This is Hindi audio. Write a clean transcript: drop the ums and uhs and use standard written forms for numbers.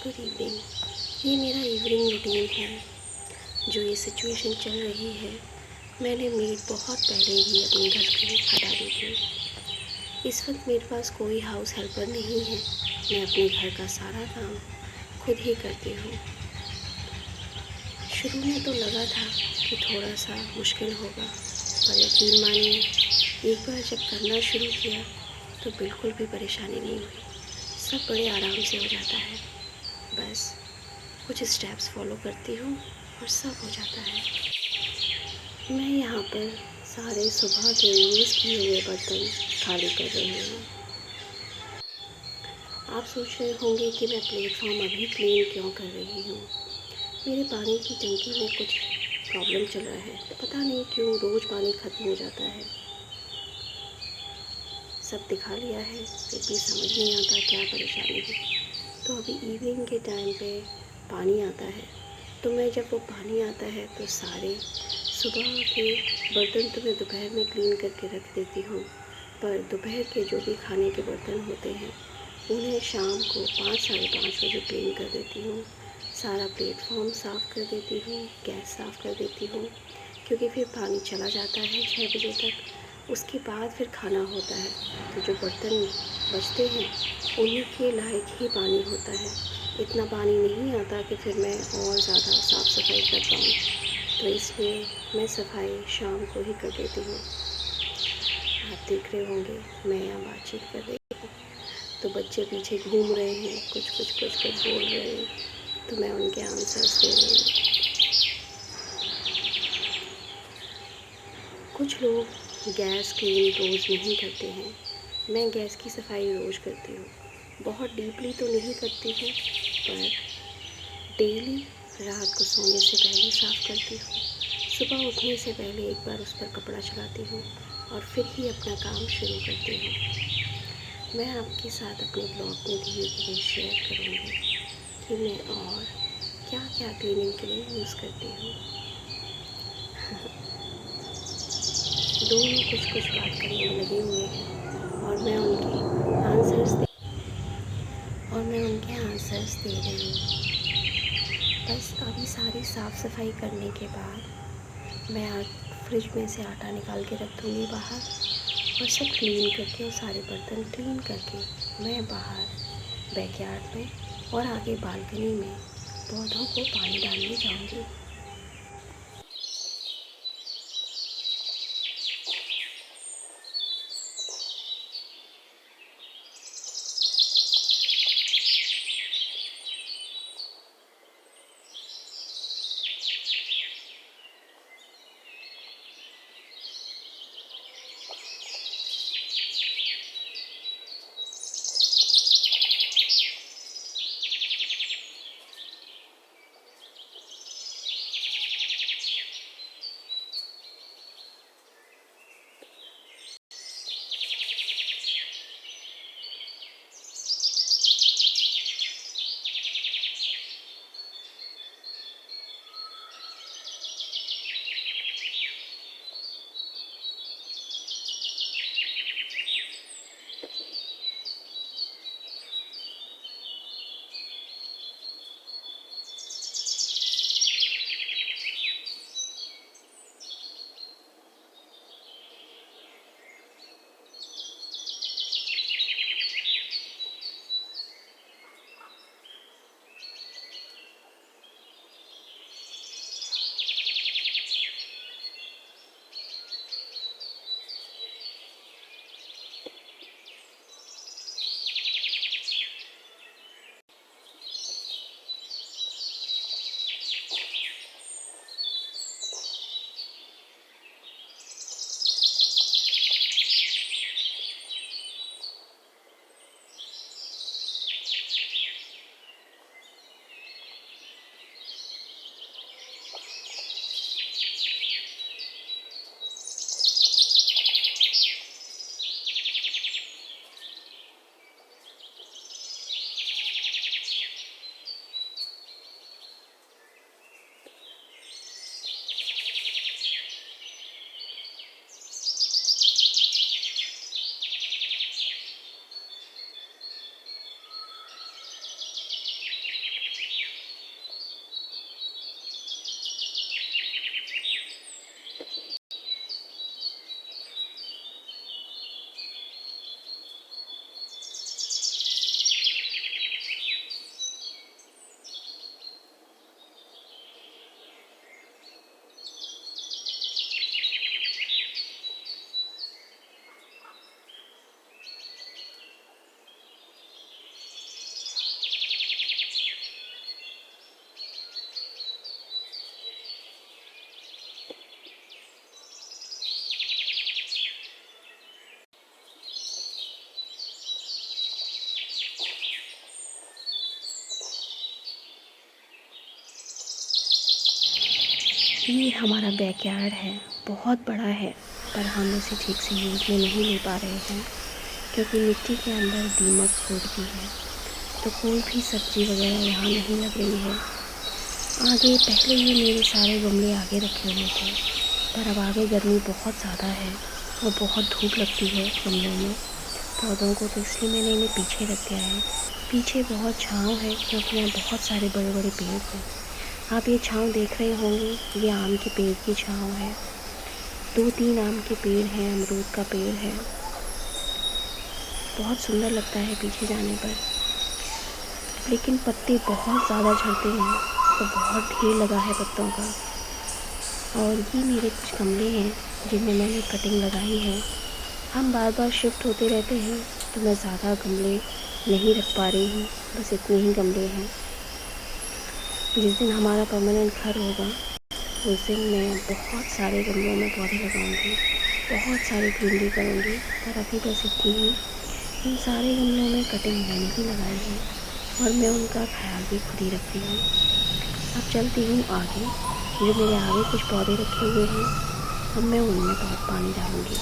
Good evening. ये मेरा इवनिंग रूटीन है। जो ये सिचुएशन चल रही है, मैंने मेड बहुत पहले ही अपने घर से हटा दी थी। इस वक्त मेरे पास कोई हाउस हेल्पर नहीं है। मैं अपने घर का सारा काम खुद ही करती हूँ। शुरू में तो लगा था कि थोड़ा सा मुश्किल होगा, पर यकीन मानिए, एक बार जब करना शुरू किया तो बिल्कुल भी परेशानी नहीं हुई। सब बड़े आराम से हो जाता है। बस कुछ स्टेप्स फॉलो करती हूँ और सब हो जाता है। मैं यहाँ पर सारे सुबह के यूज़ किए हुए बर्तन खाली कर रही हूँ। आप सोच रहे होंगे कि मैं प्लेटफॉर्म अभी क्लीन क्यों कर रही हूँ। मेरे पानी की टंकी में कुछ प्रॉब्लम चल रहा है। पता नहीं क्यों रोज़ पानी ख़त्म हो जाता है। सब दिखा लिया है, फिर भी समझ नहीं आता क्या परेशानी है। तो अभी इवनिंग के टाइम पे पानी आता है, तो मैं जब वो पानी आता है तो सारे सुबह के बर्तन तो मैं दोपहर में क्लीन करके रख देती हूँ, पर दोपहर के जो भी खाने के बर्तन होते हैं उन्हें शाम को 5 साढ़े 5 बजे क्लीन कर देती हूँ। सारा प्लेटफॉर्म साफ़ कर देती हूँ, गैस साफ़ कर देती हूँ, क्योंकि फिर पानी चला जाता है 6 बजे तक। उसके बाद फिर खाना होता है, तो जो बर्तन बचते हैं उन्हीं के लायक ही पानी होता है। इतना पानी नहीं आता कि फिर मैं और ज़्यादा साफ़ सफाई कर पाऊँ, तो इसलिए मैं सफाई शाम को ही कर देती हूँ। आप देख रहे होंगे मैं यहाँ बातचीत कर रही हूँ, तो बच्चे पीछे घूम रहे हैं, कुछ बोल रहे हैं, तो मैं उनके आंसर्स दे रही हूँ। कुछ लोग गैस क्लीन रोज़ नहीं करते हैं। मैं गैस की सफाई रोज़ करती हूँ। बहुत डीपली तो नहीं करती हूँ, पर डेली रात को सोने से पहले साफ़ करती हूँ। सुबह उठने से पहले एक बार उस पर कपड़ा चलाती हूँ और फिर ही अपना काम शुरू करती हूँ। मैं आपके साथ अपने ब्लॉग में धीरे धीरे शेयर करूँगी कि मैं और क्या क्या क्लीनिंग के लिए यूज़ करती हूँ। दोनों कुछ बात करने में लगे हुए हैं और मैं उनके आंसर्स दे रही हूँ। बस अभी सारी साफ़ सफाई करने के बाद मैं आज फ्रिज में से आटा निकाल के रख दूँगी बाहर, और सब क्लीन करके और सारे बर्तन क्लीन करके मैं बाहर बैकयार्ड में और आगे बालकनी में पौधों को पानी डालने जाऊँगी। ये हमारा बैकयार्ड है, बहुत बड़ा है, पर हम इसे ठीक से यूज़ में नहीं ले पा रहे हैं क्योंकि मिट्टी के अंदर दीमक फूट गई है, तो कोई भी सब्ज़ी वगैरह यहाँ नहीं लग रही है। आगे पहले ये मेरे सारे गमले आगे रखे हुए थे, पर अब आगे गर्मी बहुत ज़्यादा है और बहुत धूप लगती है गमलों में पौधों को, तो इसलिए मैंने इन्हें पीछे रख दिया है। पीछे बहुत छाँव है क्योंकि यहाँ बहुत सारे बड़े बड़े पेड़ हैं। आप ये छाँव देख रहे होंगे, ये आम के पेड़ की छाँव है। 2-3 आम के पेड़ हैं, अमरूद का पेड़ है। बहुत सुंदर लगता है पीछे जाने पर, लेकिन पत्ते बहुत ज़्यादा झड़ते हैं, तो बहुत ढेर लगा है पत्तों का। और ये मेरे कुछ गमले हैं जिनमें मैंने कटिंग लगाई है। हम बार बार शिफ्ट होते रहते हैं, तो मैं ज़्यादा गमले नहीं रख पा रही हूँ, बस इतने ही गमले हैं। जिस दिन हमारा परमानेंट घर होगा उस दिन मैं बहुत सारे गमलों में पौधे लगाऊंगी, बहुत सारी ग्रीनरी करूंगी, पर अभी बस इतनी ही। इन सारे गमलों में कटिंग मैंने ही लगाई है और मैं उनका ख्याल भी खुद ही रखती हूँ। अब चलती हूँ आगे, जो मेरे आगे कुछ पौधे रखे हुए हैं, अब मैं उनमें बहुत पानी डालूँगी।